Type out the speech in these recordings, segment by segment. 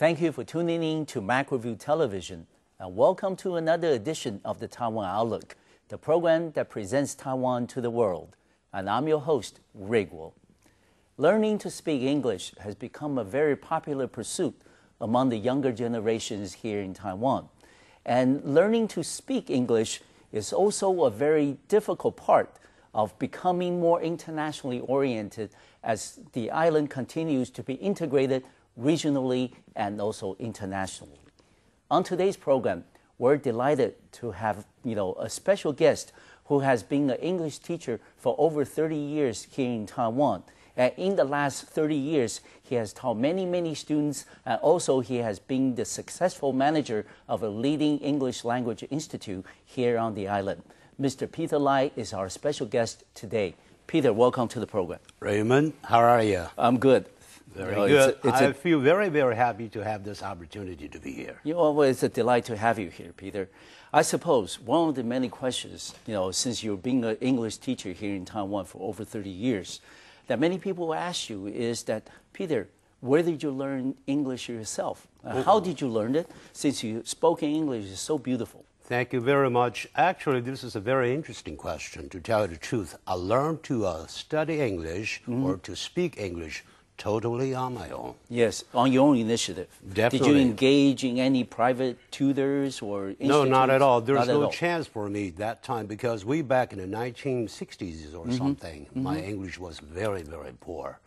Thank you for tuning in to MacReview Television, and welcome to another edition of the Taiwan Outlook, the program that presents Taiwan to the world. And I'm your host, Guo. Learning to speak English has become a very popular pursuit among the younger generations here in Taiwan. And learning to speak English is also a very difficult part of becoming more internationally oriented as the island continues to be integrated regionally and also internationally. On today's program, we're delighted to have a special guest who has been an English teacher for over 30 years here in Taiwan. And in the last 30 years, he has taught many students, and also he has been the successful manager of a leading English language institute here on the island. Mr. Peter Lai is our special guest today. Peter, welcome to the program. Raymond, how are you? I'm good. Very good. I feel very happy to have this opportunity to be here. It's a delight to have you here, Peter. I suppose one of the many questions, since you're being an English teacher here in Taiwan for over 30 years, that many people ask you is that, Peter, where did you learn English yourself? How did you learn it, since you spoken English is so beautiful? Thank you very much. Actually, this is a very interesting question, to tell you the truth. I learned to study English or to speak English totally on my own. Yes, on your own initiative. Definitely. Did you engage in any private tutors or institutes? No, not at all. There's no chance for me that time because we back in the 1960s or something, my English was very poor.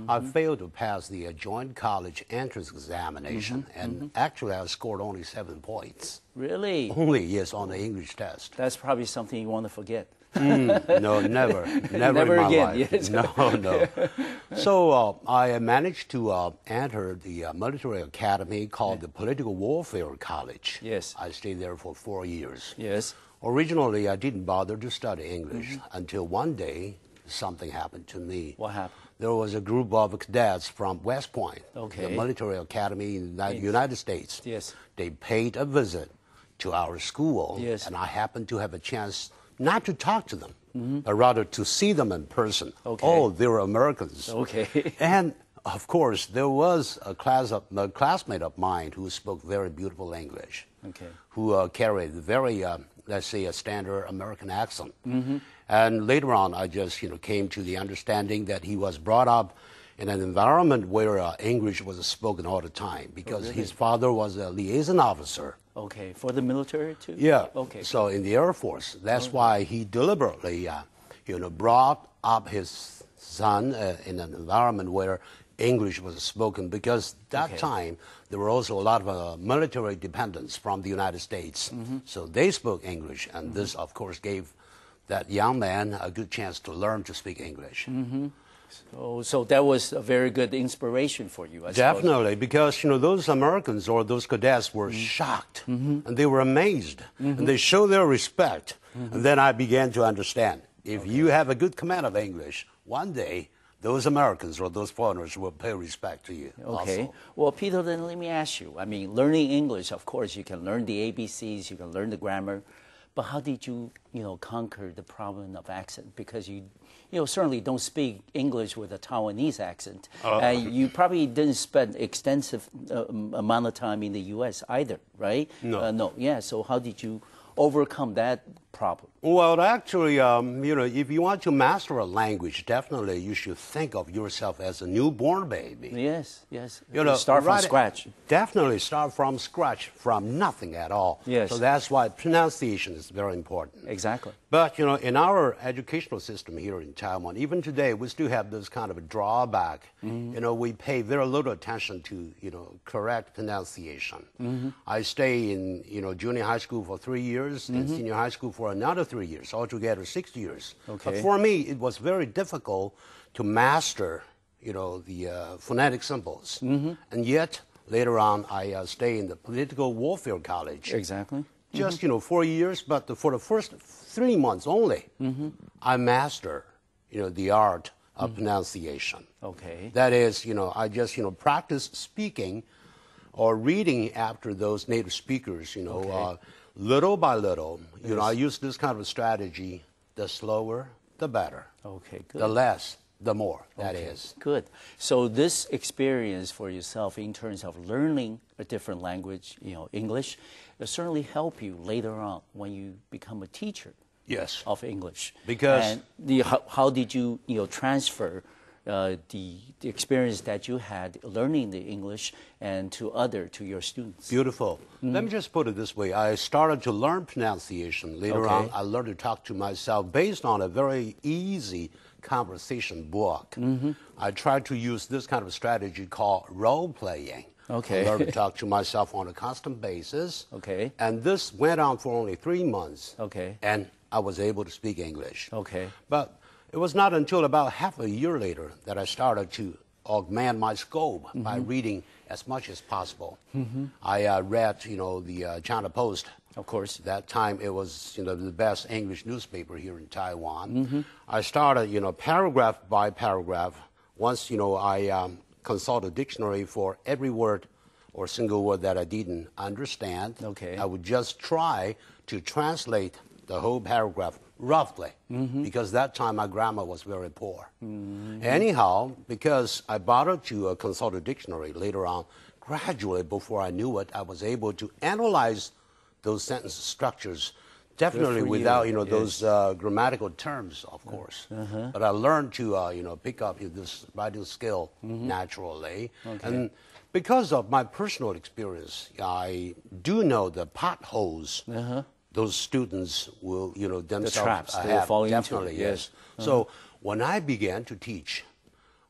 I failed to pass the joint college entrance examination, and actually I scored only 7 points. Really? Only, yes, on the English test. That's probably something you want to forget. No, never Never in my again, life. Yes. No. So I managed to enter the military academy called the Political Warfare College. Yes. I stayed there for 4 years. Yes. Originally, I didn't bother to study English until one day something happened to me. What happened? There was a group of cadets from West Point, Okay. the military academy in the United States. Yes. They paid a visit to our school, Yes. and I happened to have a chance not to talk to them, but rather to see them in person. Okay. Oh, they were Americans. Okay. And of course, there was a classmate of mine who spoke very beautiful English, Okay. who carried very, let's say, a standard American accent. And later on, I just came to the understanding that he was brought up in an environment where English was spoken all the time because his father was a liaison officer. Okay, for the military too? Yeah. Okay. So in the Air Force, that's why he deliberately, brought up his son in an environment where English was spoken because that time there were also a lot of military dependents from the United States. So they spoke English, and this, of course, gave that young man a good chance to learn to speak English. So that was a very good inspiration for you, I suppose. Definitely, because those Americans or those cadets were shocked, and they were amazed, and they showed their respect. And then I began to understand, if you have a good command of English, one day those Americans or those foreigners will pay respect to you. Okay. Also. Well, Peter, then let me ask you. I mean, learning English, of course, you can learn the ABCs, you can learn the grammar, but how did you, conquer the problem of accent? Because you certainly don't speak English with a Taiwanese accent. You probably didn't spend extensive amount of time in the U.S. either, right? No. No. Yeah. So how did you overcome that problem? Well, actually, if you want to master a language, definitely you should think of yourself as a newborn baby. Yes. Start from right, scratch. Definitely start from scratch, from nothing at all. Yes. So that's why pronunciation is very important. Exactly. But, in our educational system here in Taiwan, even today, we still have this kind of a drawback. We pay very little attention to, correct pronunciation. I stay in, junior high school for 3 years and senior high school for another 3 years, altogether 6 years. Okay. But for me, it was very difficult to master, the phonetic symbols. And yet, later on, I stay in the Political Warfare College. Exactly. Just, 4 years, but for the first 3 months only, I master, the art of pronunciation. Okay. That is, I just, practice speaking or reading after those native speakers, little by little. I use this kind of a strategy. The slower, the better. Okay, good. The less, the more, that is. Good. So this experience for yourself in terms of learning a different language, English, will certainly help you later on when you become a teacher. Yes. Of English. Because how did you, transfer the experience that you had learning the English and to your students? Beautiful. Let me just put it this way. I started to learn pronunciation. Later on, I learned to talk to myself based on a very easy conversation book. I tried to use this kind of strategy called role-playing. Okay. I learned to talk to myself on a constant basis. Okay. And this went on for only 3 months. Okay. And I was able to speak English. Okay. But it was not until about half a year later that I started to augment my scope by reading as much as possible. I read, the China Post. Of course. That time it was, the best English newspaper here in Taiwan. I started, paragraph by paragraph. Once, I consult a dictionary for every word or single word that I didn't understand. Okay. I would just try to translate the whole paragraph roughly, because that time my grammar was very poor. Anyhow, because I bothered to consult a dictionary later on, gradually, before I knew it, I was able to analyze those sentence structures, definitely without, those grammatical terms, of course. But I learned to, pick up this writing skill naturally. Okay. And because of my personal experience, I do know the potholes those students will, themselves the traps they have. fall Definitely, into. yes. So when I began to teach,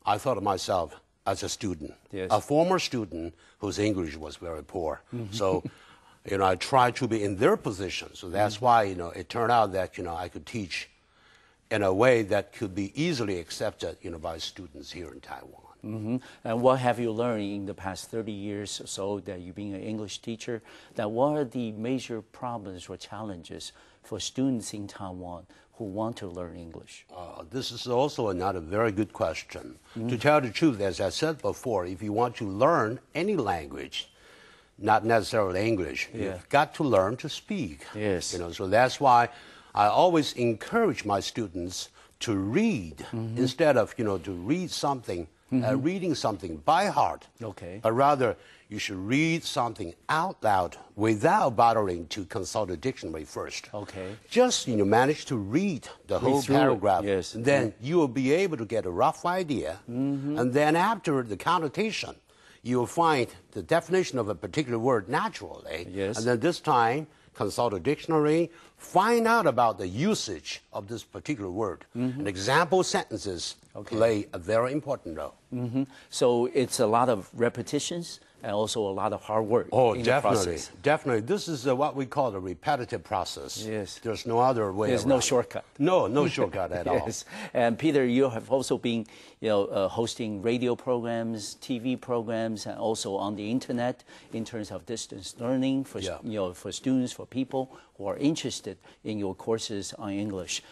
I thought of myself as a student, a former student whose English was very poor. So, I tried to be in their position. So that's why, it turned out that, I could teach in a way that could be easily accepted, by students here in Taiwan. And what have you learned in the past 30 years or so that you've been an English teacher? That what are the major problems or challenges for students in Taiwan who want to learn English? This is also another very good question. To tell the truth, as I said before, if you want to learn any language, not necessarily English, you've got to learn to speak. Yes. So that's why I always encourage my students to read instead of, to read something. Reading something by heart, but rather you should read something out loud without bothering to consult a dictionary first. Just manage to read the whole paragraph, and then you will be able to get a rough idea, and then after the connotation, you will find the definition of a particular word naturally, and then this time consult a dictionary, find out about the usage of this particular word. And example sentences play a very important role. So it's a lot of repetitions and also a lot of hard work. Oh, in definitely, the process. definitely. This is what we call the repetitive process. Yes. There's no other way. There's no shortcut. No shortcut at all. And Peter, you have also been, hosting radio programs, TV programs, and also on the internet in terms of distance learning for, for students, for people who are interested in your courses on English.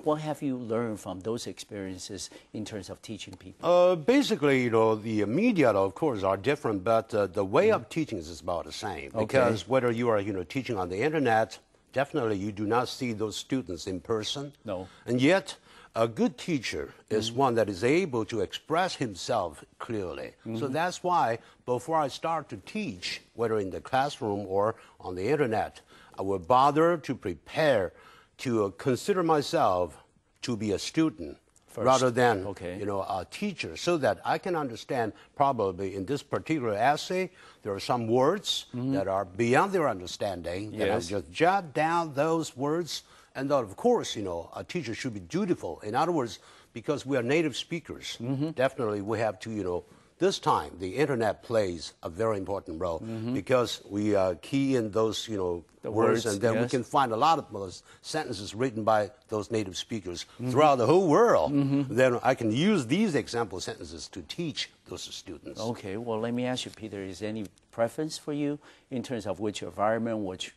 What have you learned from those experiences in terms of teaching people? Basically, the media, of course, are different, but the way of teaching is about the same. Because whether you are, teaching on the internet, definitely you do not see those students in person. No. And yet, a good teacher is one that is able to express himself clearly. So that's why before I start to teach, whether in the classroom or on the internet, I will bother to prepare to consider myself to be a student first, rather than a teacher, so that I can understand probably in this particular essay there are some words that are beyond their understanding. That I just jot down those words, and that, of course, a teacher should be dutiful. In other words, because we are native speakers, definitely we have to, this time the internet plays a very important role because we key in those, the words, and then we can find a lot of those sentences written by those native speakers throughout the whole world. Then I can use these example sentences to teach those students. Okay, well, let me ask you, Peter, is any preference for you in terms of which environment, which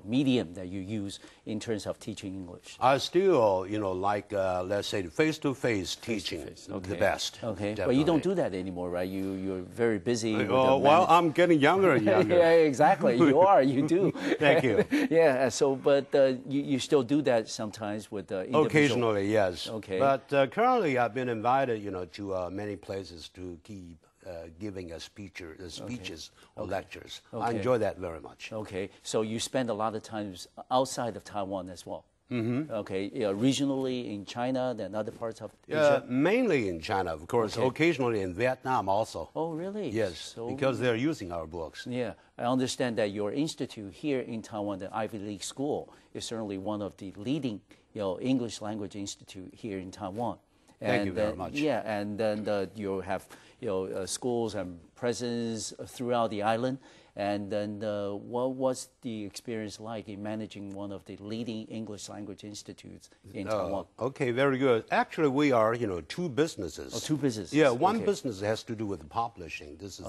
medium that you use in terms of teaching English? I still, like, let's say, face-to-face teaching, the best. Okay, definitely. but you don't do that anymore, right? You're very busy. Well, I'm getting younger and younger. Yeah, exactly. You are. You do. Thank you. Yeah. So, but you still do that sometimes with the individual. Occasionally, yes. Okay. But currently, I've been invited, to many places to keep giving speeches or lectures. I enjoy that very much. Okay. So you spend a lot of times outside of Taiwan as well. Mm-hmm. Okay. Regionally in China and other parts of Asia? Mainly in China, of course. Okay. Occasionally in Vietnam also. Oh, really? Yes, so, because they're using our books. Yeah. I understand that your institute here in Taiwan, the Ivy League School, is certainly one of the leading English language institute here in Taiwan. Thank you very much. Yeah, and then you have schools and presence throughout the island. And then what was the experience like in managing one of the leading English language institutes in Taiwan? Okay, very good. Actually, we are, two businesses. Oh, two businesses. Yeah, one business has to do with the publishing. This is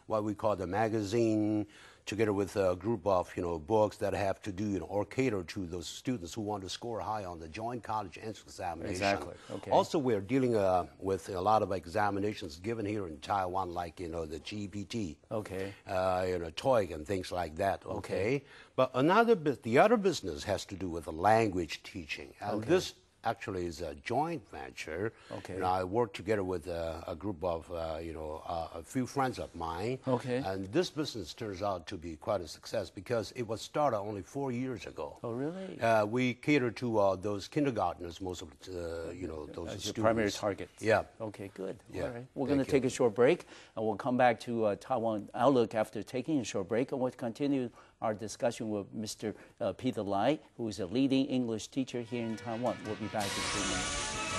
what we call the magazine, together with a group of, books that have to do, or cater to those students who want to score high on the joint college entrance examination. Exactly. Okay. Also, we're dealing with a lot of examinations given here in Taiwan, like, the GPT. Okay. TOEIC and things like that. Okay. But the other business has to do with the language teaching. And this actually is a joint venture. Okay. I work together with a group of, a few friends of mine. Okay. And this business turns out to be quite a success because it was started only 4 years ago. Oh, really? We cater to those kindergartners, most of those students. Your primary targets. Yeah. Okay, good. Yeah. All right. We're going to take a short break, and we'll come back to Taiwan Outlook after taking a short break, and we'll continue our discussion with Mr. Peter Lai, who is a leading English teacher here in Taiwan. We'll be back in 3 minutes.